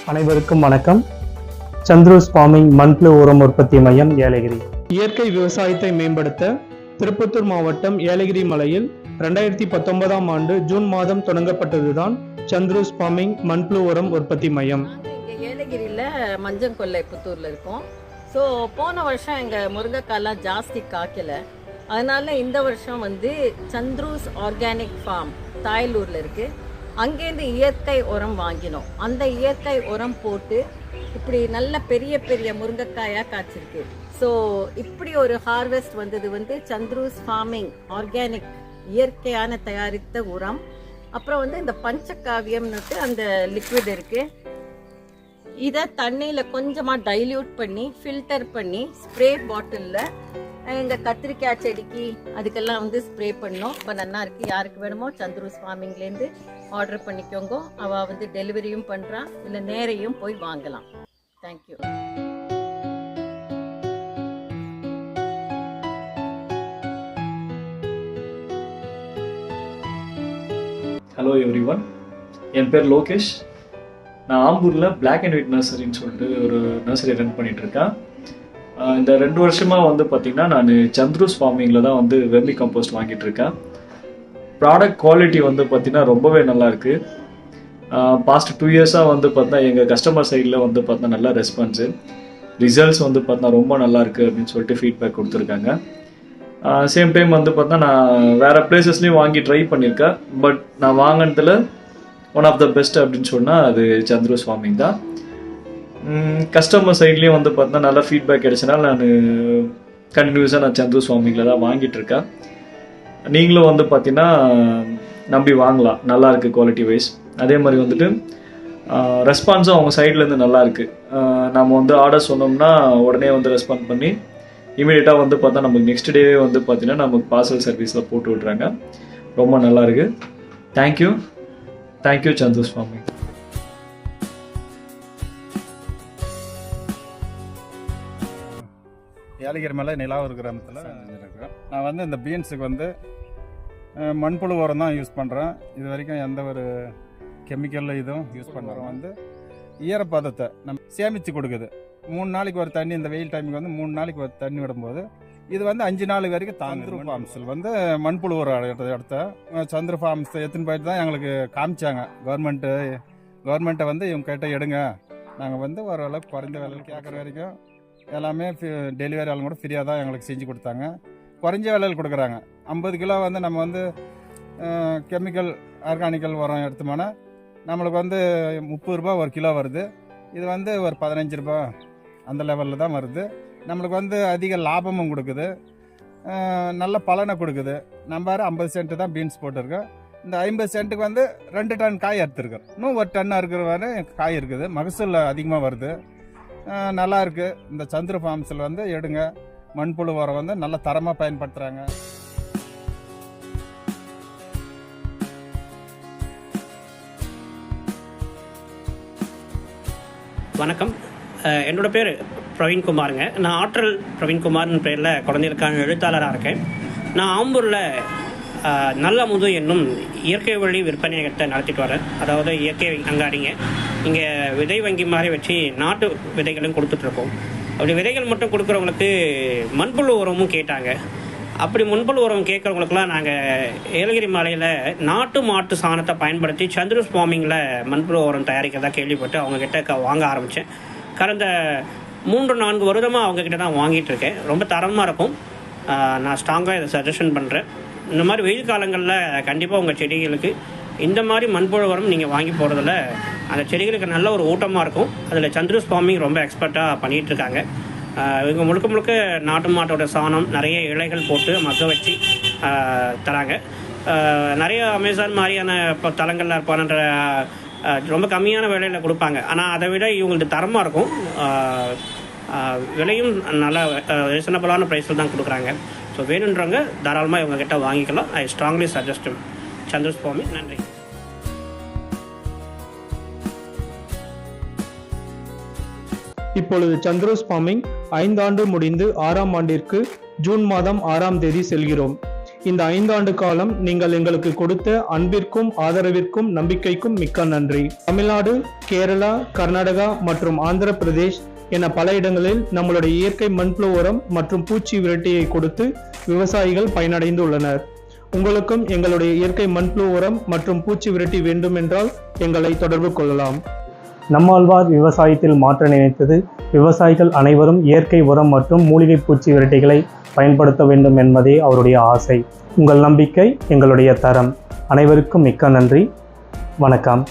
அனைவருக்கும் வணக்கம். சந்துருஸ் ஃபார்மிங் மண்புழு உரம் உற்பத்தி மையம் ஏலகிரி. இயற்கை விவசாயத்தை மேம்படுத்த திருப்பத்தூர் மாவட்டம் ஏலகிரி மலையில் 2019ஆம் ஆண்டு ஜூன் மாதம் தொடங்கப்பட்டதுதான் சந்துருஸ் ஃபார்மிங் மண்புழு உரம் உற்பத்தி மையம். இங்கே ஏலகிரியில் மஞ்சங்கொல்லை புத்தூரில் இருக்கோம். ஸோ போன வருஷம் எங்கள் முருங்கைக்காலாம் ஜாஸ்தி காய்க்கலை. அதனால இந்த வருஷம் சந்துருஸ் ஆர்கானிக் ஃபார்ம் தாயலூரில் இருக்குது. அங்கேருந்து இயற்கை உரம் வாங்கினோம். அந்த இயற்கை உரம் போட்டு இப்படி நல்ல பெரிய பெரிய முருங்கைக்காயாக காய்ச்சிருக்கு. ஸோ இப்படி ஒரு ஹார்வெஸ்ட் வந்தது சந்துருஸ் ஃபார்மிங் ஆர்கானிக் இயற்கையான தயாரித்த உரம். அப்புறம் இந்த பஞ்சகாவியம்னுட்டு அந்த லிக்விட் இருக்குது. இதை தண்ணியில் கொஞ்சமாக டைல்யூட் பண்ணி ஃபில்டர் பண்ணி ஸ்ப்ரே பாட்டிலில் எங்கள் கத்திரிக்காய் செடிக்கு அதுக்கெல்லாம் ஸ்ப்ரே பண்ணோம். இப்போ நல்லா இருக்குது. யாருக்கு வேணுமோ சந்துருஸ் ஃபார்மிங்லேருந்து ஆர்டர் பண்ணிக்கோங்க. அவள் டெலிவரியும் பண்ணுறா, இல்லை நேரையும் போய் வாங்கலாம். தேங்க்யூ. ஹலோ எவ்ரிவன், என் பேர் லோகேஷ். நான் ஆம்பூரில் பிளாக் அண்ட் ஒயிட் நர்சரின்னு சொல்லிட்டு ஒரு நர்சரி ரன் பண்ணிகிட்ருக்கேன். இந்த 2 வருஷமாக பார்த்திங்கன்னா நான் சந்துருஸ் ஃபார்மிங்கில் தான் வெர்மி கம்போஸ்ட் வாங்கிட்டு இருக்கேன். ப்ராடக்ட் குவாலிட்டி பார்த்திங்கன்னா ரொம்பவே நல்லாயிருக்கு. பாஸ்ட் 2 இயர்ஸாக பார்த்தா எங்கள் கஸ்டமர் சைடில் பார்த்தா நல்ல ரெஸ்பான்ஸு, ரிசல்ட்ஸ் பார்த்தா ரொம்ப நல்லாயிருக்கு அப்படின்னு சொல்லிட்டு ஃபீட்பேக் கொடுத்துருக்காங்க. சேம் டைம் பார்த்தா நான் வேறு பிளேசஸ்லேயும் வாங்கி ட்ரை பண்ணியிருக்கேன். பட் நான் வாங்கினதில் ஒன் ஆஃப் த பெஸ்ட் அப்படின்னு சொன்னால் அது சந்துருஸ் ஃபார்மிங் தான். கஸ்டமர் சைட்லேயும் பார்த்தா நல்லா ஃபீட்பேக் கிடைச்சனால நான் கண்டினியூஸாக நான் சந்துருஸ் ஃபார்மிங்கில் தான் வாங்கிட்டு இருக்கேன். நீங்களும் பார்த்தீங்கன்னா நம்பி வாங்கலாம். நல்லா இருக்குது குவாலிட்டி வைஸ். அதே மாதிரி ரெஸ்பான்ஸும் அவங்க சைட்லேருந்து நல்லாயிருக்கு. நம்ம ஆர்டர் சொன்னோம்னா உடனே ரெஸ்பாண்ட் பண்ணி இமீடியட்டாக பார்த்தா நமக்கு நெக்ஸ்ட் டேவே பார்த்தீங்கன்னா நமக்கு பார்சல் சர்வீஸில் போட்டு விட்றாங்க. ரொம்ப நல்லாயிருக்கு. Thank you Chandru's farming. ஏலகிரி மலை நிலாவூர் கிராமத்தில் இருக்கிறேன். நான் இந்த பீன்ஸுக்கு மண்புழு உரம் தான் யூஸ் பண்ணுறேன். இது வரைக்கும் எந்த ஒரு கெமிக்கலில் இதுவும் யூஸ் பண்ணுறோம். ஈரப்பதத்தை நம்ம சேமித்து கொடுக்குது. 3 நாளைக்கு ஒரு தண்ணி, இந்த வெயில் டைமுக்கு 3 நாளைக்கு ஒரு தண்ணி விடும்போது இது 5 நாள் வரைக்கும் சந்துரு ஃபார்ம்ஸில் மண்புழு உரம் எடுத்த சந்துரு ஃபார்ம்ஸ் எத்தனை போயிட்டு தான் எங்களுக்கு காமிச்சாங்க. கவர்மெண்ட்டை இவங்க கிட்ட எடுங்க, நாங்கள் ஓரளவுக்கு குறைந்த விலையில் கேட்குற வரைக்கும் எல்லாமே டெலிவரி ஆளுங்க கூட ஃப்ரீயாக தான் எங்களுக்கு செஞ்சு கொடுத்தாங்க. குறைஞ்ச விலையில் கொடுக்குறாங்க. 50 கிலோ நம்ம கெமிக்கல் ஆர்கானிக்கல் உரம் எடுத்தோம்னா நம்மளுக்கு 30 ரூபா ஒரு கிலோ வருது. இது ஒரு 15 ரூபா அந்த லெவலில் தான் வருது. நம்மளுக்கு அதிக லாபமும் கொடுக்குது, நல்ல பலனை கொடுக்குது. நம்ம 50 சென்ட்டு தான் பீன்ஸ் போட்டிருக்கோம். இந்த 50 சென்ட்டுக்கு 2 டன் காய் எடுத்துருக்கோம். இன்னும் 1 டன் இருக்கிற வரை காய் இருக்குது. மகசூல் அதிகமாக வருது. நல்லா இருக்குது. இந்த சந்துரு ஃபார்ம்ஸில் எடுங்க. மண்புழு உரம் நல்ல தரமாக பயன்படுத்துகிறாங்க. வணக்கம், என்னோட பேர் பிரவீன்குமாருங்க. நான் ஆற்றல் பிரவீன்குமார்னு பேரில் குழந்தைகளுக்கான எழுத்தாளராக இருக்கேன். நான் ஆம்பூரில் நல்ல முது என்னும் இயற்கை வழி விற்பனையகத்தை நடத்திட்டு வரேன். அதாவது இயற்கை அங்காடிங்க. இங்கே விதை வங்கி மாதிரி வச்சு நாட்டு விதைகளும் கொடுத்துட்ருக்கோம். அப்படி விதைகள் மட்டும் கொடுக்குறவங்களுக்கு மண்புழு உரமும் கேட்டாங்க. அப்படி மண்புழு உரம் கேட்குறவங்களுக்குலாம் நாங்கள் ஏலகிரி மலையில் நாட்டு மாட்டு சாணத்தை பயன்படுத்தி சந்துருஸ் ஃபார்மிங்கில் மண்புழு உரம் தயாரிக்கிறதா கேள்விப்பட்டு அவங்கக்கிட்ட வாங்க ஆரம்பித்தேன். கடந்த 3-4 வருடமாக அவங்கக்கிட்ட தான் வாங்கிட்டு இருக்கேன். ரொம்ப தரமாக இருக்கும். நான் ஸ்ட்ராங்காக இதை சஜஷன் பண்ணுறேன். இந்த மாதிரி வெயில் காலங்களில் கண்டிப்பாக உங்கள் செடிகளுக்கு இந்த மாதிரி மண்புழு உரம் நீங்கள் வாங்கி போகிறதுல அந்த செடிகளுக்கு நல்ல ஒரு ஊட்டமாக இருக்கும். அதில் சந்துருஸ் ஃபார்மிங் ரொம்ப எக்ஸ்பர்ட்டாக பண்ணிகிட்ருக்காங்க. இவங்க முழுக்க நாட்டு மாட்டோட சாணம் நிறைய இலைகள் போட்டு மக்க வச்சு தராங்க. நிறைய அமேசான் மாதிரியான இப்போ தளங்களில் இருப்பான்ற ரொம்ப கம்மியான விலையில் கொடுப்பாங்க. ஆனால் அதை விட இவங்களுக்கு தரமாக இருக்கும். விலையும் நல்லா ரீசனபிளான ப்ரைஸில் தான் கொடுக்குறாங்க. ஸோ வேணுன்றவங்க தாராளமாக இவங்ககிட்ட வாங்கிக்கலாம். I strongly suggest Chandru's farming. நன்றி. இப்பொழுது சந்துருஸ் ஃபார்மிங் 5 ஆண்டு முடிந்து 6ஆம் ஆண்டிற்கு ஜூன் மாதம் 6ஆம் தேதி செல்கிறோம். இந்த 5 ஆண்டு காலம் நீங்கள் எங்களுக்கு கொடுத்த அன்பிற்கும் ஆதரவிற்கும் நம்பிக்கைக்கும் மிக்க நன்றி. தமிழ்நாடு, கேரளா, கர்நாடகா மற்றும் ஆந்திர பிரதேஷ் என பல இடங்களில் நம்மளுடைய இயற்கை மண்புழு உரம் மற்றும் பூச்சி விரட்டியை கொடுத்து விவசாயிகள் பயனடைந்துள்ளனர். உங்களுக்கும் எங்களுடைய இயற்கை மண்புழு உரம் மற்றும் பூச்சி விரட்டி வேண்டுமென்றால் எங்களை தொடர்பு கொள்ளலாம். நம்மாழ்வார் விவசாயத்தில் மாற்ற நினைத்தது விவசாயிகள் அனைவரும் இயற்கை உரம் மற்றும் மூலிகை பூச்சி விரட்டிகளை பயன்படுத்த வேண்டும் என்பதே அவருடைய ஆசை. உங்கள் நம்பிக்கை எங்களுடைய தரம். அனைவருக்கும் மிக்க நன்றி. வணக்கம்.